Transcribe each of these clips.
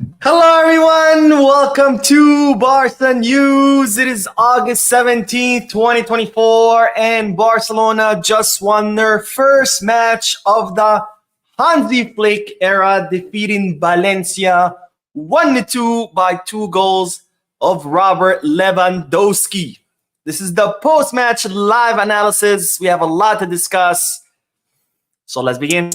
Hello, everyone. Welcome to Barca News. It is August 17th, 2024, and Barcelona just won their first match of the Hansi Flick era, defeating Valencia 1-2 by 2 goals of Robert Lewandowski. This is the post-match live analysis. We have a lot to discuss, so let's begin.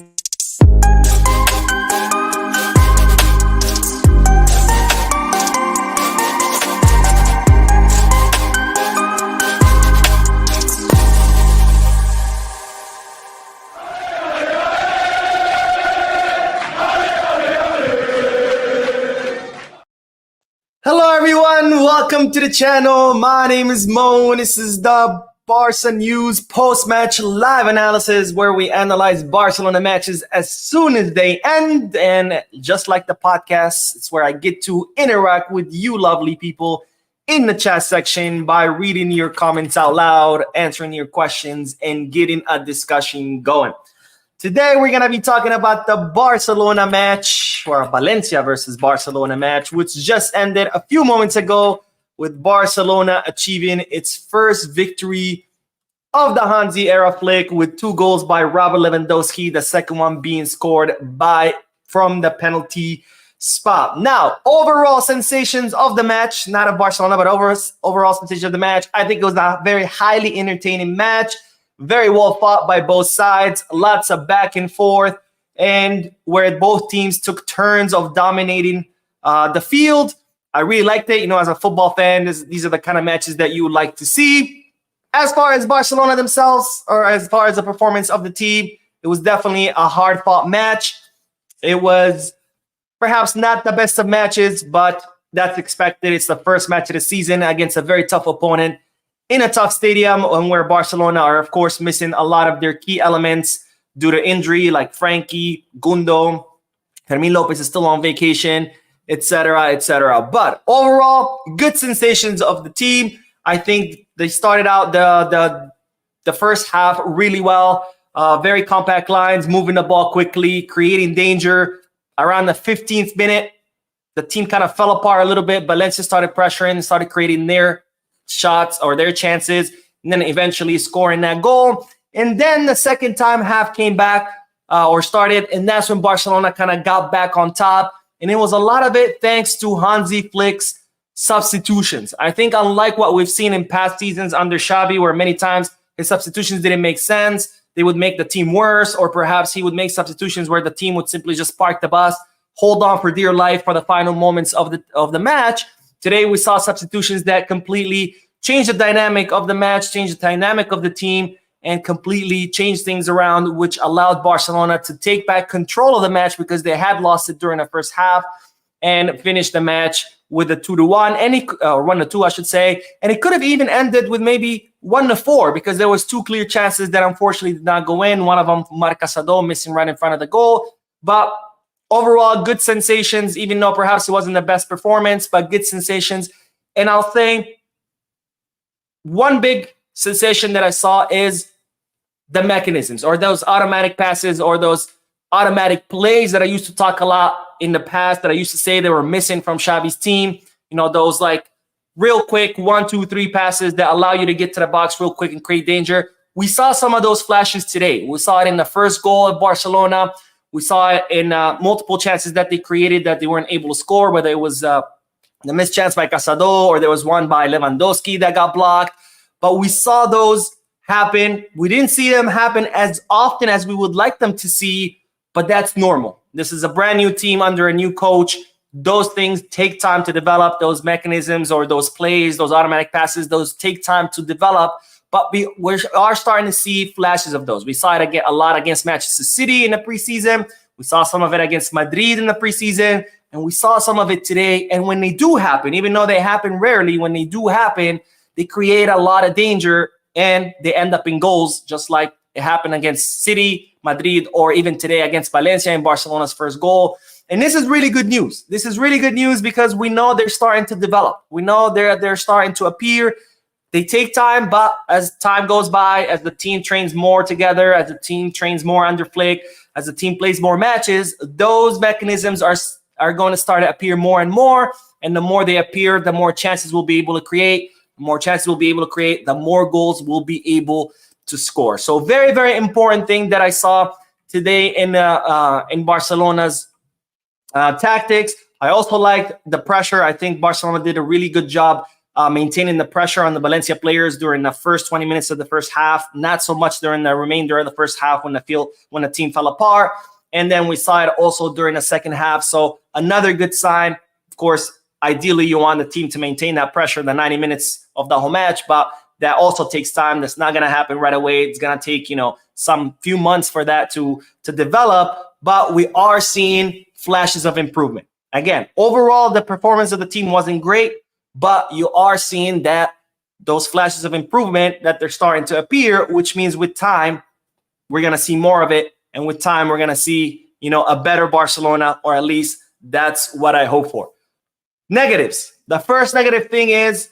Hello, everyone. Welcome to the channel. My name is Mo, and this is the Barca News post-match live analysis where we analyze Barcelona matches as soon as they end. And just like the podcast, it's where I get to interact with you lovely people in the chat section by reading your comments out loud, answering your questions, and getting a discussion going. Today, we're going to be talking about the Barcelona match, or Valencia versus Barcelona match, which just ended a few moments ago with Barcelona achieving its first victory of the Hansi era flick with 2 goals by Robert Lewandowski, the second one being scored from the penalty spot. Now, overall sensations of the match, not of Barcelona, but overall sensations of the match, I think it was a very highly entertaining match. Very well fought by both sides, lots of back and forth, and where both teams took turns of dominating the field. I really liked it. You know, as a football fan, these are the kind of matches that you would like to see. As far as Barcelona themselves, or as far as the performance of the team, it was definitely a hard-fought match. It was perhaps not the best of matches, but that's expected. It's the first match of the season against a very tough opponent in a tough stadium, and where Barcelona are, of course, missing a lot of their key elements due to injury, like Frankie, Gundo, Fermin Lopez is still on vacation, etc., etc. But overall, good sensations of the team. I think they started out the first half really well. Very compact lines, moving the ball quickly, creating danger. Around the 15th minute, the team kind of fell apart a little bit. Valencia started pressuring, started creating their shots or their chances, and then eventually scoring that goal. And then the second time half came back or started, and that's when Barcelona kind of got back on top. And it was a lot of it thanks to Hansi Flick's substitutions. I think unlike what we've seen in past seasons under Xavi, where many times his substitutions didn't make sense, they would make the team worse, or perhaps he would make substitutions where the team would simply just park the bus, hold on for dear life for the final moments of the match. Today, we saw substitutions that completely changed the dynamic of the match, changed the dynamic of the team, and completely changed things around, which allowed Barcelona to take back control of the match because they had lost it during the first half and finish the match with a 2-1, or 1-2, I should say. And it could have even ended with maybe 1-4 because there was 2 clear chances that unfortunately did not go in. One of them, Marca Sado, missing right in front of the goal. But overall, good sensations, even though perhaps it wasn't the best performance, but good sensations. And I'll say one big sensation that I saw is the mechanisms, or those automatic passes, or those automatic plays that I used to talk a lot in the past, that I used to say they were missing from Xavi's team. You know, those like real quick 1, 2, 3 passes that allow you to get to the box real quick and create danger. We saw some of those flashes today. We saw it in the first goal of Barcelona. We saw it in multiple chances that they created that they weren't able to score, whether it was the missed chance by Casado or there was one by Lewandowski that got blocked. But we saw those happen. We didn't see them happen as often as we would like them to see, but that's normal. This is a brand new team under a new coach. Those things take time to develop. Those mechanisms or those plays, those automatic passes, those take time to develop. But we are starting to see flashes of those. We saw it a lot against Manchester City in the preseason. We saw some of it against Madrid in the preseason. And we saw some of it today. And when they do happen, even though they happen rarely, when they do happen, they create a lot of danger and they end up in goals, just like it happened against City, Madrid, or even today against Valencia in Barcelona's first goal. And this is really good news. This is really good news because we know they're starting to develop. We know they're starting to appear. They take time, but as time goes by, as the team trains more together, as the team trains more under Flick, as the team plays more matches, those mechanisms are are going to start to appear more and more. And the more they appear, the more chances we'll be able to create. The more chances we'll be able to create, the more goals we'll be able to score. So very, very important thing that I saw today in Barcelona's tactics. I also liked the pressure. I think Barcelona did a really good job maintaining the pressure on the Valencia players during the first 20 minutes of the first half. Not so much during the remainder of the first half when the team fell apart. And then we saw it also during the second half. So another good sign. Of course, ideally you want the team to maintain that pressure the 90 minutes of the whole match, but that also takes time. That's not going to happen right away. It's going to take, some few months for that to develop, but we are seeing flashes of improvement. Again, overall, the performance of the team wasn't great, but you are seeing that those flashes of improvement that they're starting to appear, which means with time, we're going to see more of it. And with time, we're going to see, a better Barcelona, or at least that's what I hope for. Negatives. The first negative thing is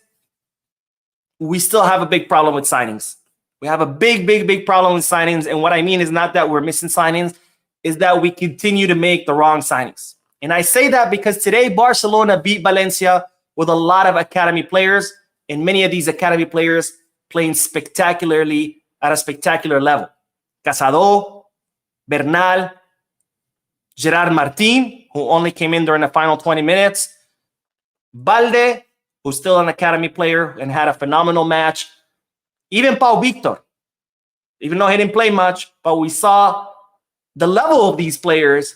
we still have a big problem with signings. We have a big problem with signings. And what I mean is not that we're missing signings, is that we continue to make the wrong signings. And I say that because today Barcelona beat Valencia with a lot of academy players, and many of these academy players playing spectacularly at a spectacular level. Casado, Bernal, Gerard Martin, who only came in during the final 20 minutes, Balde, who's still an academy player and had a phenomenal match. Even Pau Victor, even though he didn't play much, but we saw the level of these players.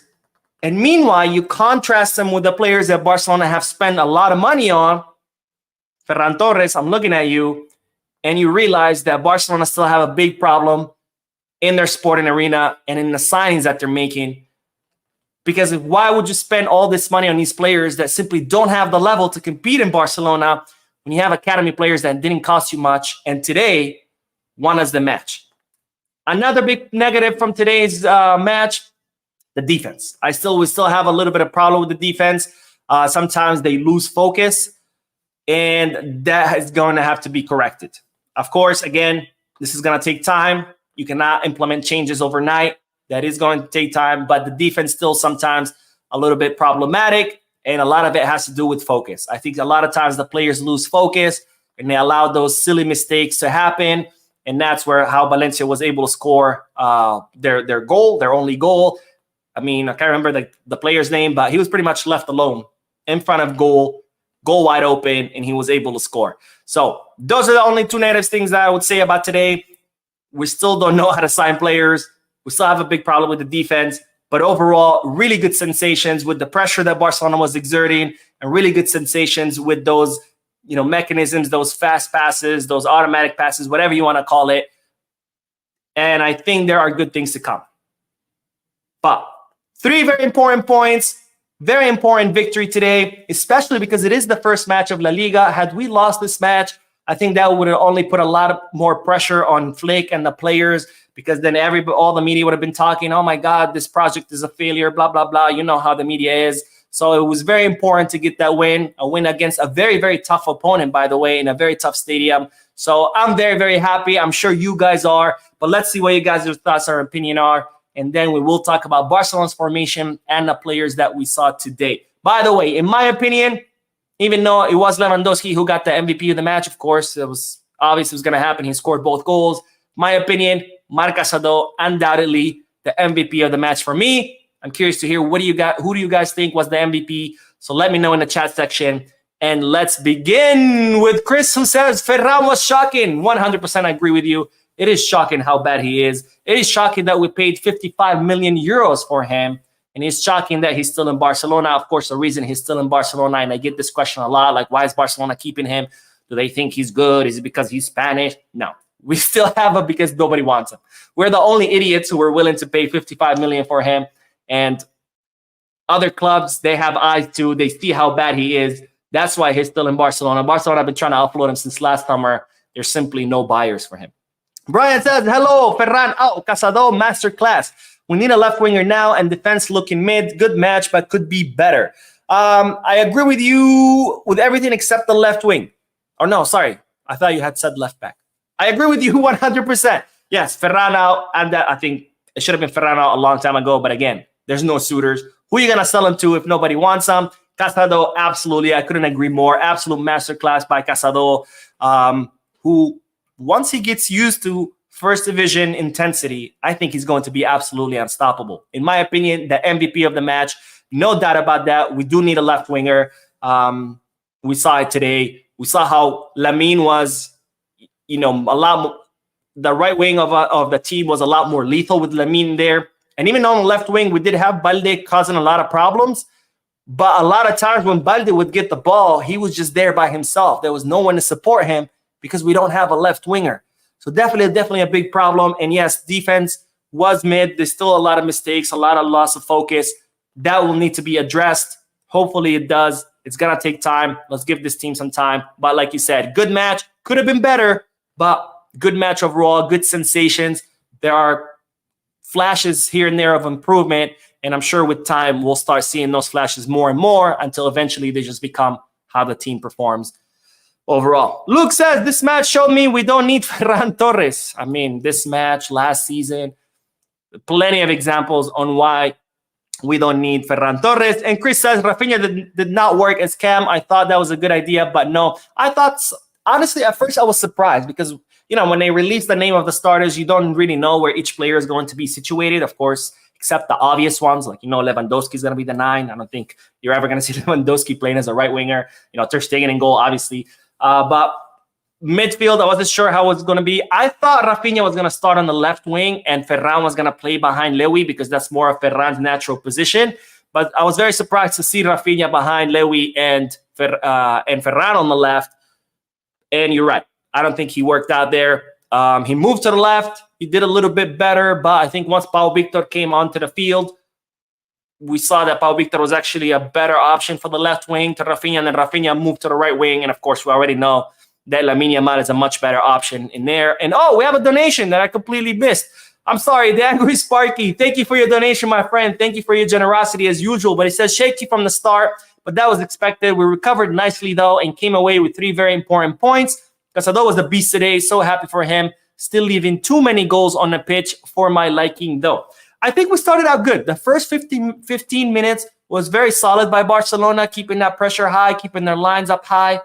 And meanwhile, you contrast them with the players that Barcelona have spent a lot of money on. Ferran Torres, I'm looking at you, and you realize that Barcelona still have a big problem in their sporting arena and in the signings that they're making. Because why would you spend all this money on these players that simply don't have the level to compete in Barcelona when you have academy players that didn't cost you much and today won us the match? Another big negative from today's match, the defense. We still have a little bit of problem with the defense. Sometimes they lose focus, and that is going to have to be corrected. Of course, again, this is going to take time. You cannot implement changes overnight. That is going to take time, but the defense still sometimes a little bit problematic, and a lot of it has to do with focus. I think a lot of times the players lose focus, and they allow those silly mistakes to happen, and that's how Valencia was able to score their goal, their only goal. I mean, I can't remember the player's name, but he was pretty much left alone in front of goal wide open, and he was able to score. So those are the only two negative things that I would say about today. We still don't know how to sign players. We still have a big problem with the defense, but overall, really good sensations with the pressure that Barcelona was exerting, and really good sensations with those, mechanisms, those fast passes, those automatic passes, whatever you want to call it. And I think there are good things to come. But 3 very important points, very important victory today, especially because it is the first match of La Liga. Had we lost this match, I think that would have only put a lot more pressure on Flick and the players, because then all the media would have been talking, oh my God, this project is a failure, blah, blah, blah. You know how the media is. So it was very important to get that win, a win against a very, very tough opponent, by the way, in a very tough stadium. So I'm very, very happy. I'm sure you guys are. But let's see what you guys' thoughts or opinion are. And then we will talk about Barcelona's formation and the players that we saw today. By the way, in my opinion, even though it was Lewandowski who got the MVP of the match, of course, it was obvious it was going to happen. He scored both goals. My opinion, Marc Casado, undoubtedly the MVP of the match for me. I'm curious to hear who do you guys think was the MVP? So let me know in the chat section. And let's begin with Chris, who says Ferran was shocking. 100% I agree with you. It is shocking how bad he is. It is shocking that we paid 55 million euros for him. And it's shocking that he's still in Barcelona. Of course, the reason he's still in Barcelona, and I get this question a lot, like, why is Barcelona keeping him? Do they think he's good? Is it because he's Spanish? No. We still have him because nobody wants him. We're the only idiots who are willing to pay 55 million for him. And other clubs, they have eyes too. They see how bad he is. That's why he's still in Barcelona. Barcelona have been trying to offload him since last summer. There's simply no buyers for him. Brian says, hello, Ferran. Oh, Casado, masterclass. We need a left winger now, and defense looking mid. Good match, but could be better. I agree with you with everything except the left wing. Or no, sorry. I thought you had said left back. I agree with you 100%. Yes, Ferran out, and that I think it should have been Ferran out a long time ago. But again, there's no suitors. Who are you going to sell him to if nobody wants him? Casado, absolutely. I couldn't agree more. Absolute masterclass by Casado, who, once he gets used to first division intensity, I think he's going to be absolutely unstoppable. In my opinion, the MVP of the match, no doubt about that. We do need a left winger. We saw it today. We saw how Lamine was, a lot more. The right wing of the team was a lot more lethal with Lamine there. And even on the left wing, we did have Balde causing a lot of problems. But a lot of times when Balde would get the ball, he was just there by himself. There was no one to support him because we don't have a left winger. So definitely a big problem. And yes, defense was mid. There's still a lot of mistakes, a lot of loss of focus. That will need to be addressed. Hopefully it does. It's going to take time. Let's give this team some time. But like you said, good match. Could have been better, but good match overall, good sensations. There are flashes here and there of improvement, and I'm sure with time we'll start seeing those flashes more and more until eventually they just become how the team performs overall. Luke says, this match showed me we don't need Ferran Torres. I mean, this match last season, plenty of examples on why we don't need Ferran Torres. And Chris says, Rafinha did not work as Cam. I thought that was a good idea, but no. I thought, honestly, at first I was surprised because, when they release the name of the starters, you don't really know where each player is going to be situated, of course, except the obvious ones. Like, Lewandowski is going to be the 9. I don't think you're ever going to see Lewandowski playing as a right winger. Ter Stegen in goal, obviously. But midfield, I wasn't sure how it was going to be. I thought Rafinha was going to start on the left wing and Ferran was going to play behind Lewy because that's more of Ferran's natural position. But I was very surprised to see Rafinha behind Lewy and Ferran on the left. And you're right. I don't think he worked out there. He moved to the left. He did a little bit better. But I think once Pau Victor came onto the field, we saw that Pau Victor was actually a better option for the left wing to Rafinha. And then Rafinha moved to the right wing. And, of course, we already know that Lamine Yamal is a much better option in there. And, we have a donation that I completely missed. I'm sorry, the Angry Sparky. Thank you for your donation, my friend. Thank you for your generosity as usual. But it says shaky from the start, but that was expected. We recovered nicely, though, and came away with 3 very important points. Casado was the beast today. So happy for him. Still leaving too many goals on the pitch for my liking, though. I think we started out good. The first 15 minutes was very solid by Barcelona, keeping that pressure high, keeping their lines up high,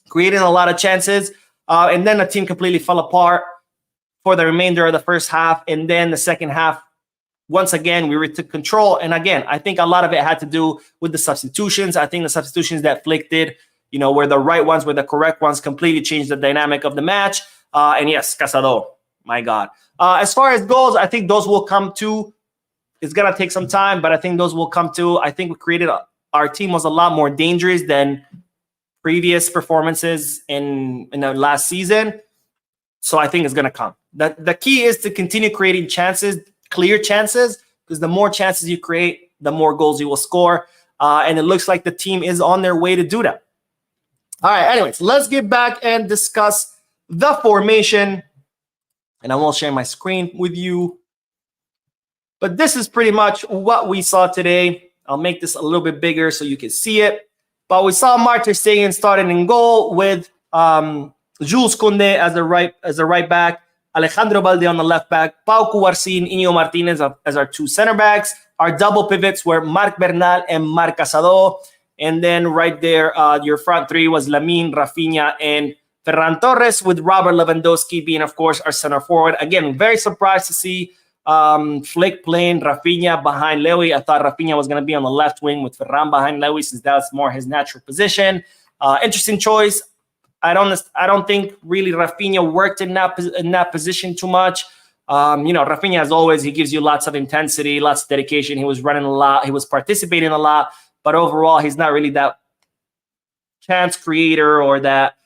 creating a lot of chances. And then the team completely fell apart for the remainder of the first half. And then the second half, once again, we took control. And again, I think a lot of it had to do with the substitutions. I think the substitutions that Flick did, were the right ones, were the correct ones, completely changed the dynamic of the match. And yes, Casado, my God. As far as goals, I think those will come too. It's going to take some time, but I think those will come too. I think our team was a lot more dangerous than previous performances in the last season. So I think it's going to come. The key is to continue creating chances, clear chances, because the more chances you create, the more goals you will score. And it looks like the team is on their way to do that. All right, anyways, let's get back and discuss the formation. And I won't share my screen with you. But this is pretty much what we saw today. I'll make this a little bit bigger so you can see it. But we saw Ter Stegen starting in goal with Jules Koundé as a right back, Alejandro Balde on the left back, Pau Cubarsí, Iñigo Martinez as our 2 center backs. Our double pivots were Marc Bernal and Marc Casado. And then right there, your front 3 was Lamine, Rafinha, and Ferran Torres, with Robert Lewandowski being, of course, our center forward. Again, very surprised to see Flick playing Rafinha behind Lewy. I thought Rafinha was going to be on the left wing with Ferran behind Lewy, since that's more his natural position. Interesting choice. I don't think really Rafinha worked in that position too much. Rafinha, as always, he gives you lots of intensity, lots of dedication. He was running a lot. He was participating a lot. But overall, he's not really that chance creator or that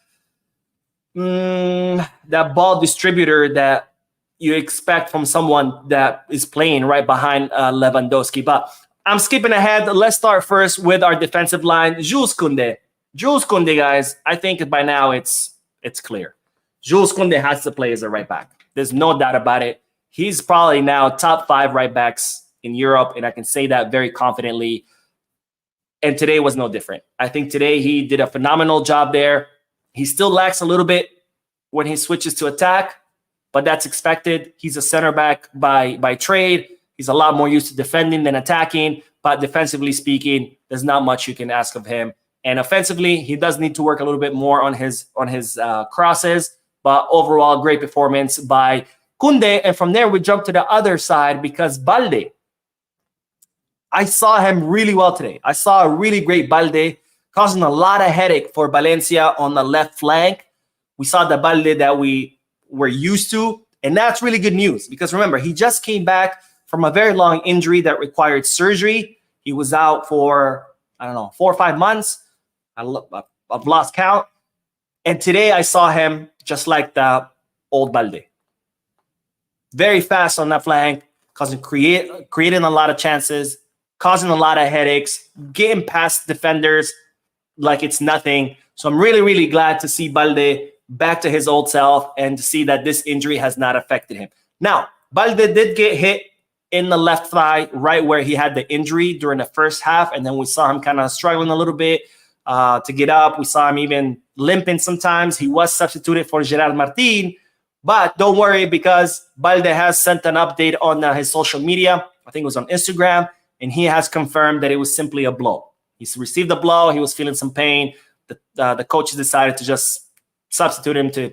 ball distributor that you expect from someone that is playing right behind Lewandowski. But I'm skipping ahead. Let's start first with our defensive line. Jules Koundé. Jules Koundé, guys, I think by now it's clear. Jules Koundé has to play as a right back. There's no doubt about it. He's probably now top 5 right backs in Europe, and I can say that very confidently. And today was no different. I think today he did a phenomenal job there. He still lacks a little bit when he switches to attack, but that's expected. He's a center back by trade. He's a lot more used to defending than attacking, but defensively speaking, there's not much you can ask of him. And offensively, he does need to work a little bit more on his crosses. But overall, great performance by Koundé. And from there, we jump to the other side because Balde, I saw him really well today. I saw a really great Balde causing a lot of headache for Valencia on the left flank. We saw the Balde that we were used to. And that's really good news because remember, he just came back from a very long injury that required surgery. He was out for, 4 or 5 months. I've lost count. And today I saw him just like the old Balde. Very fast on that flank, creating a lot of chances, causing a lot of headaches, getting past defenders like it's nothing. So I'm really, really glad to see Balde back to his old self and to see that this injury has not affected him. Now, Balde did get hit in the left thigh, right where he had the injury during the first half. And then we saw him kind of struggling a little bit to get up. We saw him even limping sometimes. He was substituted for Gerard Martin. But don't worry because Balde has sent an update on his social media. I think it was on Instagram. And he has confirmed that it was simply a blow. He's received a blow. He was feeling some pain. The coaches decided to just substitute him to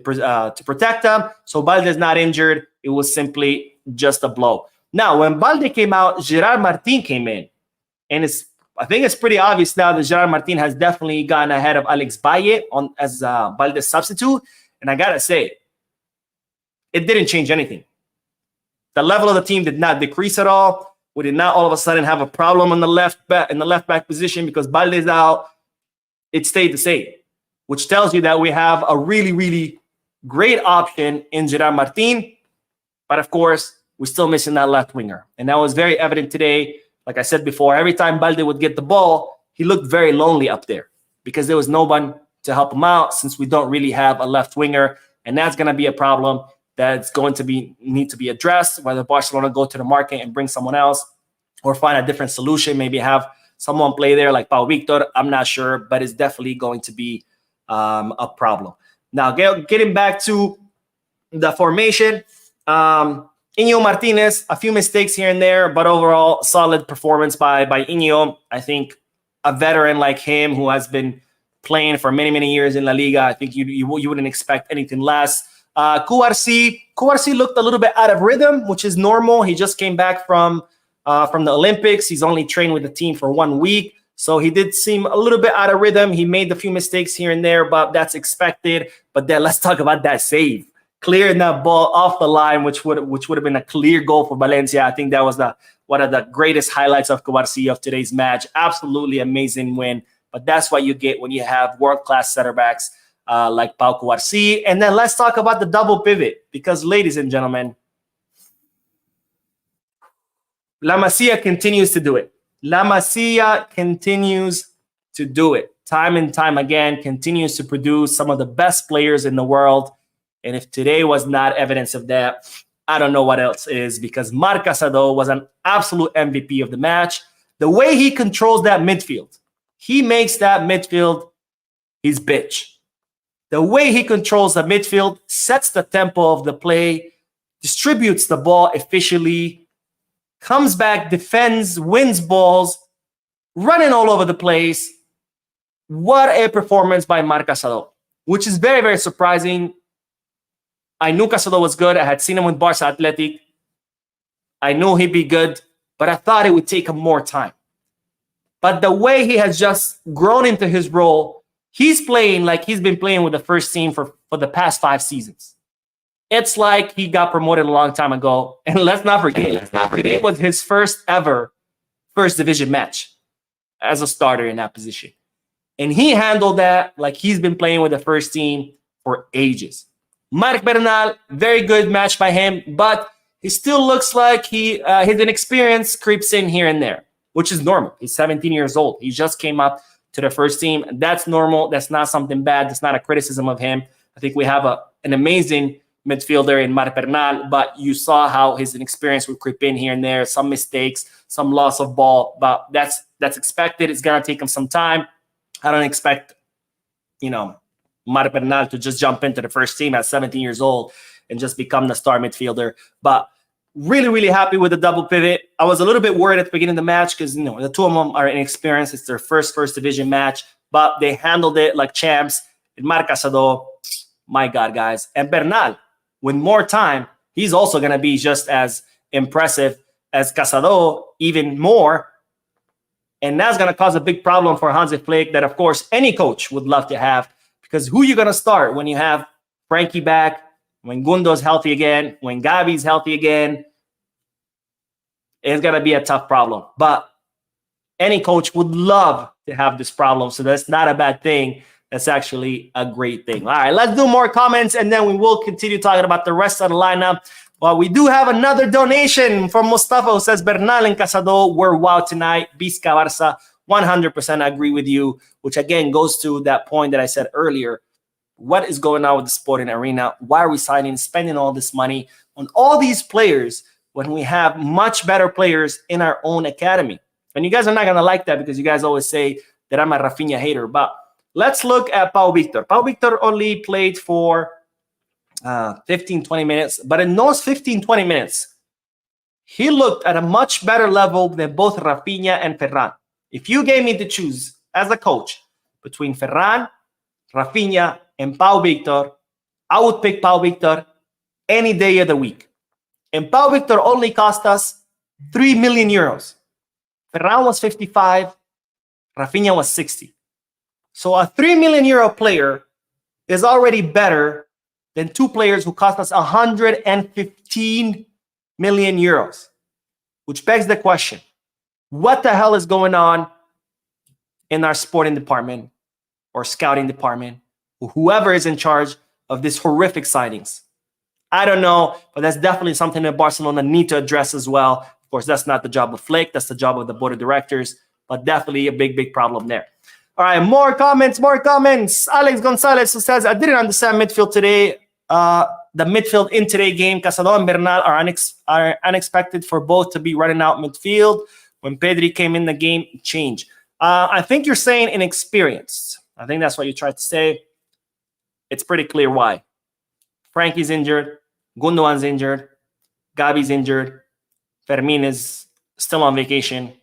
protect him. So Balde is not injured. It was simply just a blow. Now, when Balde came out, Gerard Martin came in. And I think it's pretty obvious now that Gerard Martin has definitely gotten ahead of Alex Baye as Balde's substitute. And I got to say, it didn't change anything. The level of the team did not decrease at all. We did not all of a sudden have a problem in the left back position because Balde's out. It stayed the same, which tells you that we have a really, really great option in Gerard Martin. But of course, we're still missing that left winger. And that was very evident today. Like I said before, every time Balde would get the ball, he looked very lonely up there because there was no one to help him out since we don't really have a left winger. And that's going to be a problem that's going to need to be addressed, whether Barcelona go to the market and bring someone else or find a different solution, maybe have someone play there like Pau Victor. I'm not sure, but it's definitely going to be a problem. Now, getting back to the formation, Iñigo Martinez, a few mistakes here and there, but overall solid performance by Iñigo. I think a veteran like him who has been playing for many, many years in La Liga, I think you wouldn't expect anything less. Kouarsi looked a little bit out of rhythm, which is normal. He just came back from the Olympics. He's only trained with the team for 1 week. So he did seem a little bit out of rhythm. He made a few mistakes here and there, but that's expected. But then let's talk about that save. Clearing that ball off the line, which would have been a clear goal for Valencia. I think that was one of the greatest highlights of Kouarsi of today's match. Absolutely amazing win. But that's what you get when you have world-class center backs like Pau Kouarsi. And then let's talk about the double pivot because, ladies and gentlemen, La Masia continues to do it. La Masia continues to do it. Time and time again, continues to produce some of the best players in the world. And if today was not evidence of that, I don't know what else is because Marc Casado was an absolute MVP of the match. The way he controls that midfield, he makes that midfield his bitch. The way he controls the midfield, sets the tempo of the play, distributes the ball efficiently, comes back, defends, wins balls, running all over the place. What a performance by Marc Casado, which is very, very surprising. I knew Casado was good. I had seen him with Barca Athletic. I knew he'd be good, but I thought it would take him more time. But the way he has just grown into his role, he's playing like he's been playing with the first team for the past 5 seasons. It's like he got promoted a long time ago. And let's not forget, it was his first ever first division match as a starter in that position. And he handled that like he's been playing with the first team for ages. Marc Bernal, very good match by him, but he still looks like his inexperience creeps in here and there, which is normal. He's 17 years old. He just came up to the first team. That's normal. That's not something bad. That's not a criticism of him. I think we have an amazing midfielder in Marc Bernal, but you saw how his inexperience would creep in here and there, some mistakes, some loss of ball, but that's expected. It's going to take him some time. I don't expect, Marc Bernal to just jump into the first team at 17 years old and just become the star midfielder. But Really, really happy with the double pivot. I was a little bit worried at the beginning of the match because, the two of them are inexperienced. It's their first division match, but they handled it like champs. And Marc Casado, my God, guys. And Bernal, with more time, he's also going to be just as impressive as Casado, even more. And that's going to cause a big problem for Hansi Flick that, of course, any coach would love to have, because who are you going to start when you have Frankie back, when Gundo's healthy again, when Gavi's healthy again? It's going to be a tough problem. But any coach would love to have this problem, so that's not a bad thing. That's actually a great thing. All right, let's do more comments, and then we will continue talking about the rest of the lineup. Well, we do have another donation from Mustafa, who says, Bernal and Casado were wow tonight. Vizca Barca, 100% agree with you, which again goes to that point that I said earlier. What is going on with the sporting arena? Why are we spending all this money on all these players when we have much better players in our own academy? And you guys are not going to like that because you guys always say that I'm a Rafinha hater. But let's look at Pau Victor. Pau Victor only played for 15, 20 minutes. But in those 15, 20 minutes, he looked at a much better level than both Rafinha and Ferran. If you gave me to choose as a coach between Ferran, Rafinha, and Pau Victor, I would pick Pau Victor any day of the week. And Pau Victor only cost us 3 million euros. Ferran was 55, Rafinha was 60. So a 3 million euro player is already better than two players who cost us 115 million euros. Which begs the question, what the hell is going on in our sporting department or scouting department, or whoever is in charge of these horrific signings? I don't know, but that's definitely something that Barcelona need to address as well. Of course, that's not the job of Flick. That's the job of the board of directors, but definitely a big, big problem there. All right, more comments. Alex Gonzalez, who says, I didn't understand midfield today. The midfield in today's game, Casado and Bernal are unexpected for both to be running out midfield. When Pedri came in the game, it changed. I think you're saying inexperienced. I think that's what you tried to say. It's pretty clear why. Frankie's injured. Gundogan's injured. Gavi's injured. Fermin is still on vacation.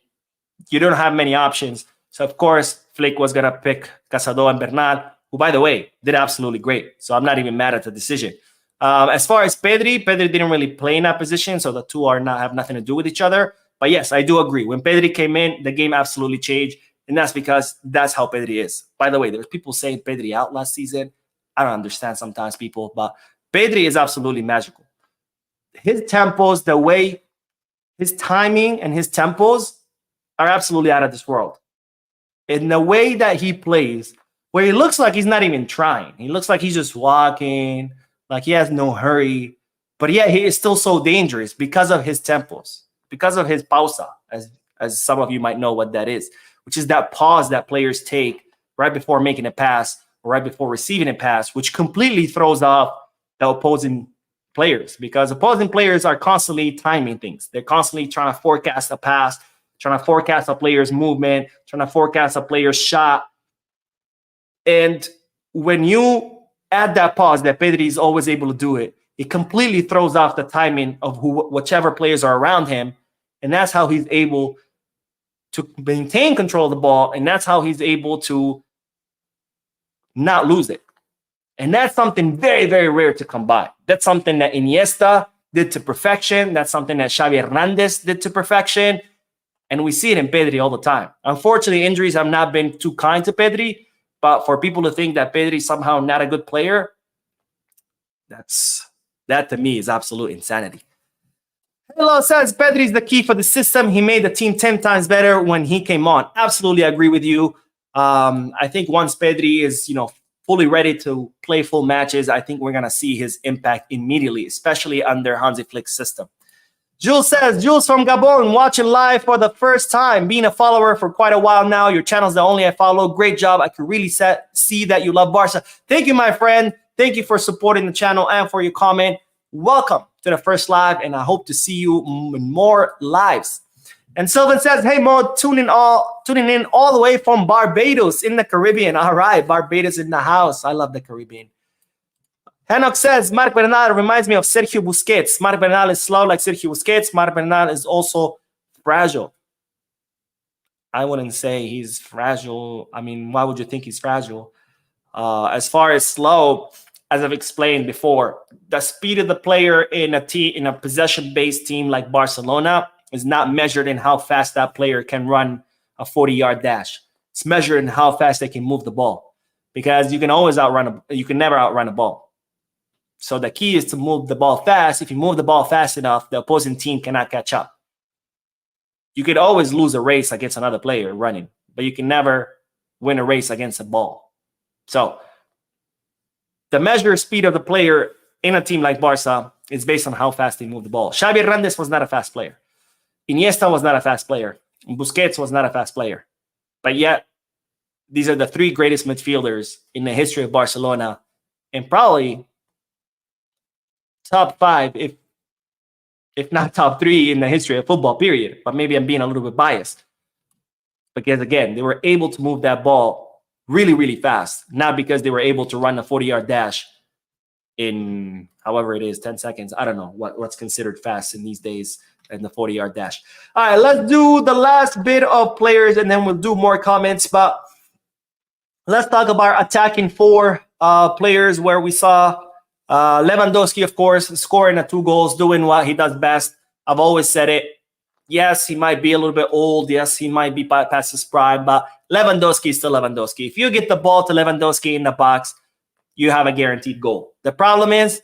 You don't have many options. So, of course, Flick was going to pick Casado and Bernal, who, by the way, did absolutely great. So I'm not even mad at the decision. As far as Pedri didn't really play in that position, so the two have nothing to do with each other. But yes, I do agree. When Pedri came in, the game absolutely changed, and that's because that's how Pedri is. By the way, there's people saying Pedri out last season. I don't understand sometimes people, but Pedri is absolutely magical. His tempos, the way his timing and his tempos are absolutely out of this world. In the way that he plays, where he looks like he's not even trying. He looks like he's just walking, like he has no hurry. But yet he is still so dangerous because of his tempos, because of his pausa, as some of you might know what that is, which is that pause that players take right before making a pass or right before receiving a pass, which completely throws off the opposing players, because opposing players are constantly timing things. They're constantly trying to forecast a pass, trying to forecast a player's movement, trying to forecast a player's shot. And when you add that pause that Pedri is always able to do it, it completely throws off the timing of whichever players are around him. And that's how he's able to maintain control of the ball. And that's how he's able to not lose it. And that's something very, very rare to come by. That's something that Iniesta did to perfection. That's something that Xavi Hernandez did to perfection. And we see it in Pedri all the time. Unfortunately, injuries have not been too kind to Pedri. But for people to think that Pedri is somehow not a good player, that to me is absolute insanity. Hello says Pedri is the key for the system. He made the team 10 times better when he came on. Absolutely agree with you. I think once Pedri is, fully ready to play full matches, I think we're going to see his impact immediately, especially under Hansi Flick's system. Jules says, Jules from Gabon, watching live for the first time, being a follower for quite a while now. Your channel's the only I follow. Great job. I can really see that you love Barca. Thank you, my friend. Thank you for supporting the channel and for your comment. Welcome to the first live, and I hope to see you in more lives. And Sylvan says, hey, Mo, tuning in all the way from Barbados in the Caribbean. All right, Barbados in the house. I love the Caribbean. Henok says, Marc Bernal reminds me of Sergio Busquets. Marc Bernal is slow like Sergio Busquets. Marc Bernal is also fragile. I wouldn't say he's fragile. I mean, why would you think he's fragile? As far as slow, as I've explained before, the speed of the player in a possession-based team like Barcelona is not measured in how fast that player can run a 40-yard dash. It's measured in how fast they can move the ball, because you can never outrun a ball. So the key is to move the ball fast. If you move the ball fast enough, the opposing team cannot catch up. You could always lose a race against another player running, but you can never win a race against a ball. So the measured speed of the player in a team like Barca is based on how fast they move the ball. Xavi Hernandez was not a fast player. Iniesta was not a fast player. Busquets was not a fast player. But yet, these are the three greatest midfielders in the history of Barcelona, and probably top five, if not top three in the history of football, period. But maybe I'm being a little bit biased. Because again, they were able to move that ball really, really fast. Not because they were able to run a 40-yard dash in however it is, 10 seconds. I don't know what's considered fast in these days in the 40-yard dash. All right, let's do the last bit of players and then we'll do more comments. But let's talk about attacking four players where we saw Lewandowski, of course, scoring 2 goals, doing what he does best. I've always said it. Yes, he might be a little bit old. Yes, he might be past his prime, but Lewandowski is still Lewandowski. If you get the ball to Lewandowski in the box, you have a guaranteed goal. The problem is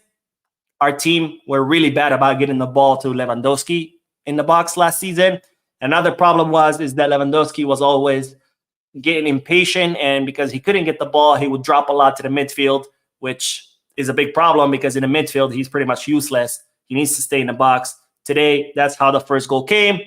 our team were really bad about getting the ball to Lewandowski in the box last season. Another problem is that Lewandowski was always getting impatient, and because he couldn't get the ball, he would drop a lot to the midfield, which is a big problem because in the midfield, he's pretty much useless. He needs to stay in the box. Today, that's how the first goal came.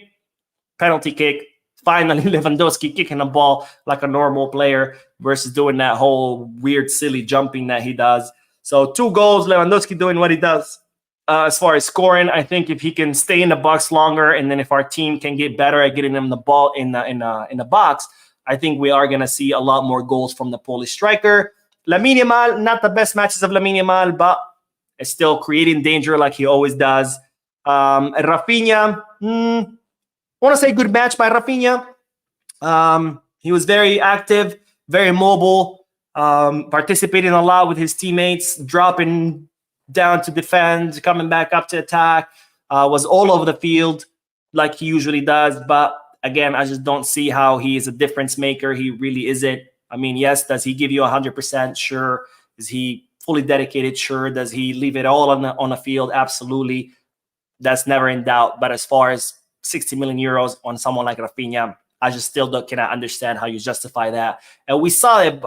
Penalty kick. Finally, Lewandowski kicking the ball like a normal player versus doing that whole weird, silly jumping that he does. So 2 goals, Lewandowski doing what he does. As far as scoring, I think if he can stay in the box longer, and then if our team can get better at getting him the ball in the box, I think we are going to see a lot more goals from the Polish striker. Lamine Yamal, not the best matches of Lamine Yamal, but is still creating danger like he always does. Rafinha, I want to say good match by Rafinha. He was very active, very mobile, participating a lot with his teammates, dropping down to defend, coming back up to attack, was all over the field like he usually does. But again, I just don't see how he is a difference maker. He really isn't. I mean, yes, does he give you 100%? Sure. Is he fully dedicated? Sure. Does he leave it all on the field? Absolutely. That's never in doubt. But as far as 60 million euros on someone like Rafinha, I just still cannot understand how you justify that. And we saw it.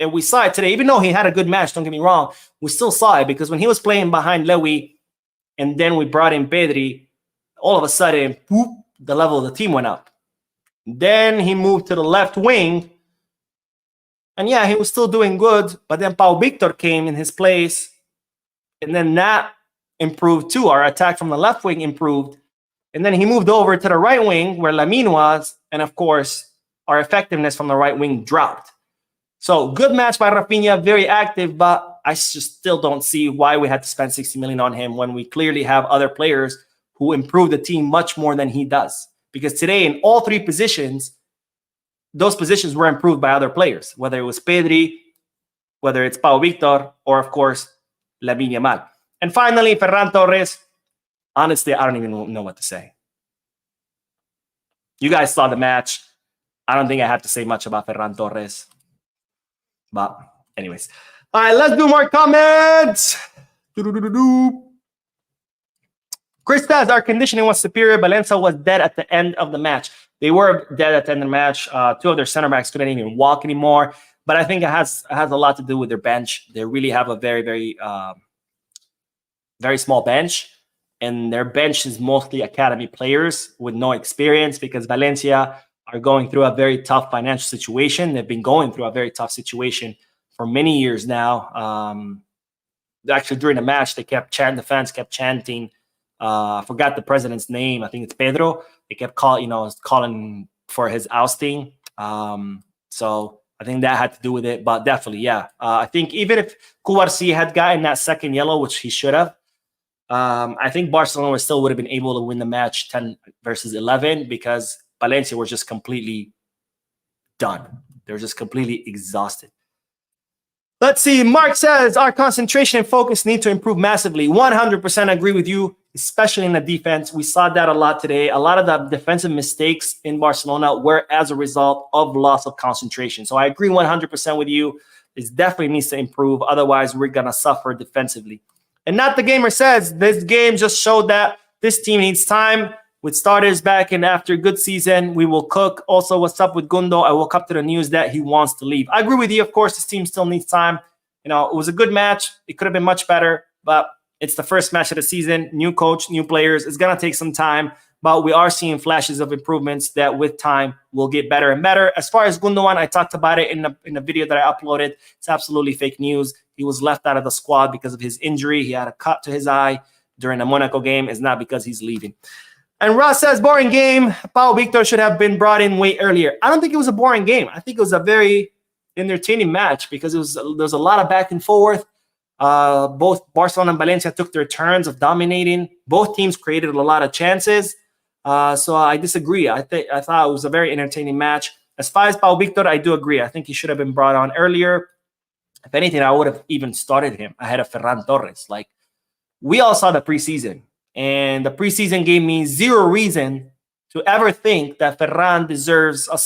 And we saw it today. Even though he had a good match, don't get me wrong, we still saw it because when he was playing behind Lewy and then we brought in Pedri, all of a sudden, whoop, the level of the team went up. Then he moved to the left wing. And yeah, he was still doing good, but then Pau Victor came in his place, and then that improved too. Our attack from the left wing improved, and then he moved over to the right wing where Lamine was, and of course, our effectiveness from the right wing dropped. So good match by Rafinha, very active, but I just still don't see why we had to spend 60 million on him when we clearly have other players who improve the team much more than he does. Because today, in all 3 positions, those positions were improved by other players, whether it was Pedri, whether it's Pau Victor, or of course, Lamine Yamal. And finally, Ferran Torres. Honestly, I don't even know what to say. You guys saw the match. I don't think I have to say much about Ferran Torres. But anyways. All right, let's do more comments. Chris says our conditioning was superior. Valencia was dead at the end of the match. They were dead at the end of the match. 2 of their center backs couldn't even walk anymore. But I think it has a lot to do with their bench. They really have a very, very small bench. And their bench is mostly academy players with no experience because Valencia are going through a very tough financial situation. They've been going through a very tough situation for many years now. Actually, during the match, they kept chanting, the fans kept chanting. I forgot the president's name. I think it's Pedro. They kept calling for his ousting. So I think that had to do with it, but definitely, yeah. I think even if Cubarsí had gotten that second yellow, which he should have, I think Barcelona still would have been able to win the match 10 versus 11 because Valencia were just completely done. They were just completely exhausted. Let's see. Mark says our concentration and focus need to improve massively. 100% agree with you, especially in the defense. We saw that a lot today. A lot of the defensive mistakes in Barcelona were as a result of loss of concentration. So I agree 100% with you. It definitely needs to improve. Otherwise, we're going to suffer defensively. And Not the Gamer says this game just showed that this team needs time. With starters back and after a good season, we will cook. Also, what's up with Gundo? I woke up to the news that he wants to leave. I agree with you. Of course, this team still needs time. You know, it was a good match. It could have been much better, but it's the first match of the season. New coach, new players. It's going to take some time, but we are seeing flashes of improvements that with time will get better and better. As far as Gundogan, I talked about it in the video that I uploaded. It's absolutely fake news. He was left out of the squad because of his injury. He had a cut to his eye during the Monaco game. It's not because he's leaving. And Ross says, boring game. Pau Victor should have been brought in way earlier. I don't think it was a boring game. I think it was a very entertaining match because there was a lot of back and forth. Both Barcelona and Valencia took their turns of dominating. Both teams created a lot of chances. So I disagree. I thought it was a very entertaining match. As far as Pau Victor, I do agree. I think he should have been brought on earlier. If anything, I would have even started him ahead of Ferran Torres. Like, we all saw the preseason. And the preseason gave me zero reason to ever think that Ferran deserves a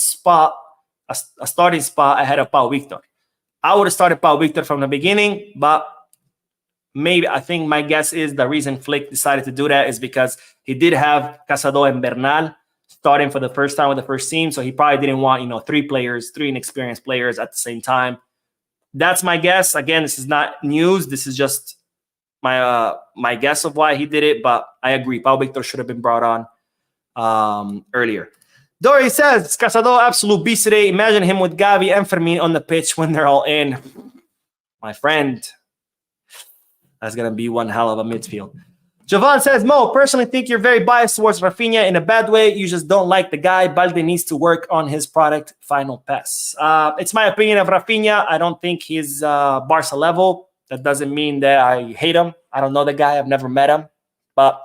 starting spot ahead of Pau Victor. I would have started Pau Victor from the beginning, but maybe I think my guess is the reason Flick decided to do that is because he did have Casado and Bernal starting for the first time with the first team, so he probably didn't want three inexperienced players at the same time. That's my guess. Again, this is not news. This is just my guess of why he did it, but I agree. Pau Victor should have been brought on earlier. Dory says, Casado, absolute beast today. Imagine him with Gavi and Fermin on the pitch when they're all in. My friend, that's going to be one hell of a midfield. Jovan says, Mo, personally think you're very biased towards Rafinha in a bad way. You just don't like the guy. Balde needs to work on his product. Final pass. It's my opinion of Rafinha. I don't think he's Barca level. That doesn't mean that I hate him. I don't know the guy. I've never met him. But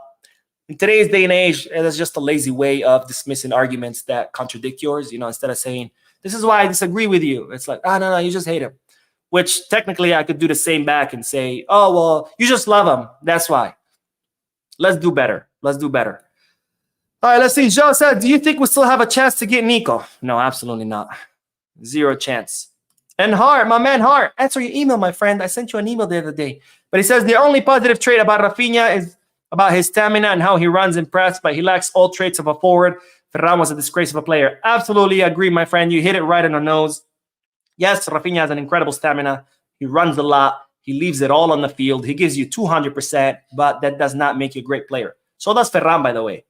in today's day and age, it's just a lazy way of dismissing arguments that contradict yours. Instead of saying, this is why I disagree with you. It's like, no, you just hate him. Which technically I could do the same back and say, oh, well, you just love him. That's why. Let's do better. All right, let's see. Joe said, do you think we still have a chance to get Nico? No, absolutely not. Zero chance. And Hart, my man Hart, answer your email, my friend. I sent you an email the other day. But he says the only positive trait about Rafinha is about his stamina and how he runs and press, but he lacks all traits of a forward. Ferran was a disgrace of a player. Absolutely agree, my friend. You hit it right on the nose. Yes, Rafinha has an incredible stamina. He runs a lot. He leaves it all on the field. He gives you 200%, but that does not make you a great player. So does Ferran, by the way.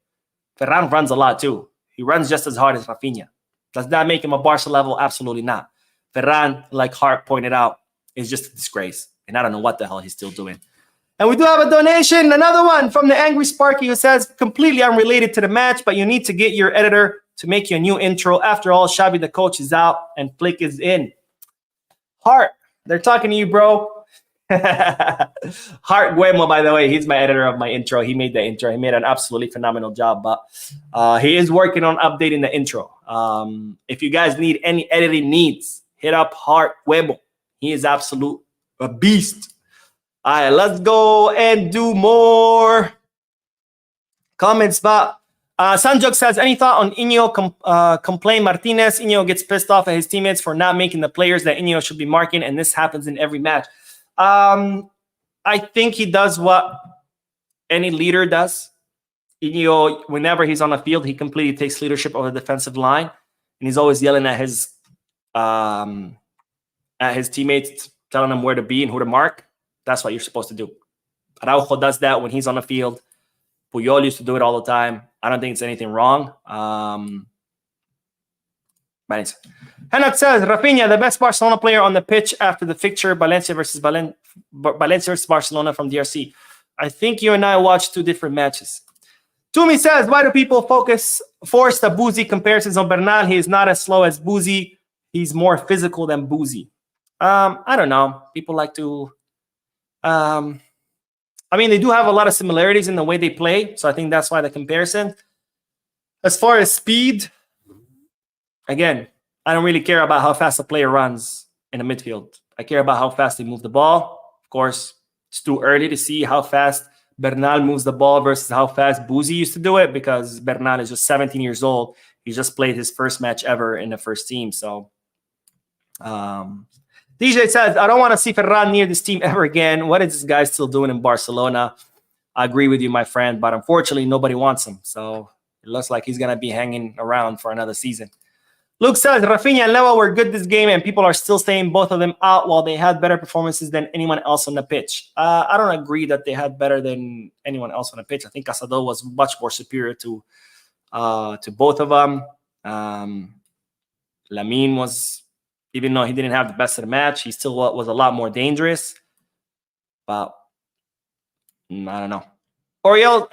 Ferran runs a lot too. He runs just as hard as Rafinha. Does that make him a Barca level? Absolutely not. Ferran, like Hart pointed out, is just a disgrace. And I don't know what the hell he's still doing. And we do have a donation, another one from the Angry Sparky who says, completely unrelated to the match, but you need to get your editor to make you a new intro. After all, Xavi the coach is out and Flick is in. Hart, they're talking to you, bro. Hart Guemo, by the way, he's my editor of my intro. He made the intro. He made an absolutely phenomenal job, but he is working on updating the intro. If you guys need any editing needs, hit up Hart Guemo. He is absolute a beast. All right, let's go and do more comments. But Sanjok says, any thought on Iñigo complain Martinez? Iñigo gets pissed off at his teammates for not making the players that Iñigo should be marking, and this happens in every match. I think he does what any leader does. Iñigo, whenever he's on the field, he completely takes leadership over the defensive line, and he's always yelling at his teammates, telling them where to be and who to mark. That's what you're supposed to do. Araujo does that when he's on the field. Puyol used to do it all the time. I don't think it's anything wrong. Henok says, Rafinha, the best Barcelona player on the pitch after the fixture, Valencia versus Barcelona from DRC. I think you and I watched two different matches. Toomey says, why do people force the Boozy comparisons on Bernal? He is not as slow as Boozy. he's more physical than Boozy. I don't know. People like to. I mean, they do have a lot of similarities in the way they play, so I think that's why the comparison. As far as speed, again, I don't really care about how fast a player runs in the midfield. I care about how fast they move the ball. Of course, it's too early to see how fast Bernal moves the ball versus how fast Boozy used to do it, because Bernal is just 17 years old. He just played his first match ever in the first team. So DJ says, I don't want to see Ferran near this team ever again. What is this guy still doing in Barcelona? I agree with you, my friend, but unfortunately, nobody wants him. So it looks like he's going to be hanging around for another season. Luke says, Rafinha and Lewa were good this game, and people are still saying both of them out while they had better performances than anyone else on the pitch. I don't agree that they had better than anyone else on the pitch. I think Casado was much more superior to both of them. Lamine was, even though he didn't have the best of the match, he still was a lot more dangerous. But I don't know. Oriel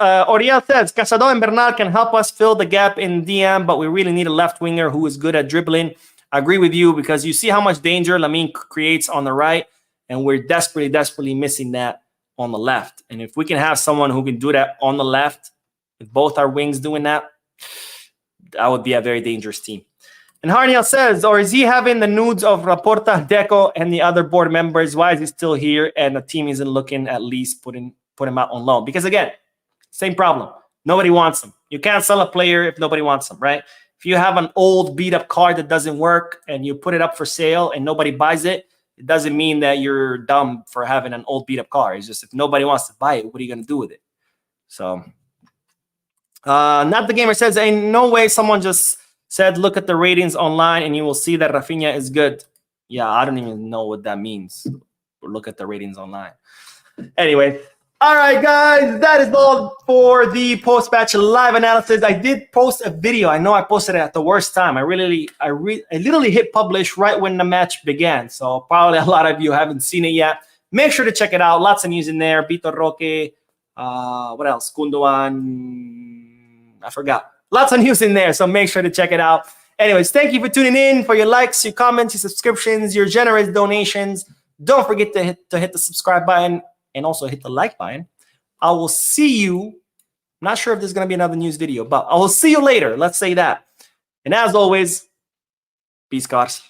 says, Casado and Bernal can help us fill the gap in DM, but we really need a left winger who is good at dribbling. I agree with you, because you see how much danger Lamine creates on the right, and we're desperately missing that on the left. And if we can have someone who can do that on the left, with both our wings doing that, that would be a very dangerous team. And Harniel says, or is he having the nudes of Laporta, Deco, and the other board members? Why is he still here and the team isn't looking at least put him out on loan? Because again, same problem. Nobody wants him. You can't sell a player if nobody wants him, right? If you have an old beat-up car that doesn't work and you put it up for sale and nobody buys it, it doesn't mean that you're dumb for having an old beat-up car. It's just if nobody wants to buy it, what are you going to do with it? So, Not the Gamer says, in no way someone just said, look at the ratings online and you will see that Rafinha is good. Yeah, I don't even know what that means. Look at the ratings online. Anyway. All right, guys, that is all for the post-match live analysis. I did post a video. I know I posted it at the worst time. I literally hit publish right when the match began. So probably a lot of you haven't seen it yet. Make sure to check it out. Lots of news in there. Vitor Roque. What else? Kundogan. I forgot. Lots of news in there. So make sure to check it out. Anyways, thank you for tuning in, for your likes, your comments, your subscriptions, your generous donations. Don't forget to hit the subscribe button. And also hit the like button. I will see you. Not sure if there's going to be another news video, but I will see you later. Let's say that. And as always, peace, guys.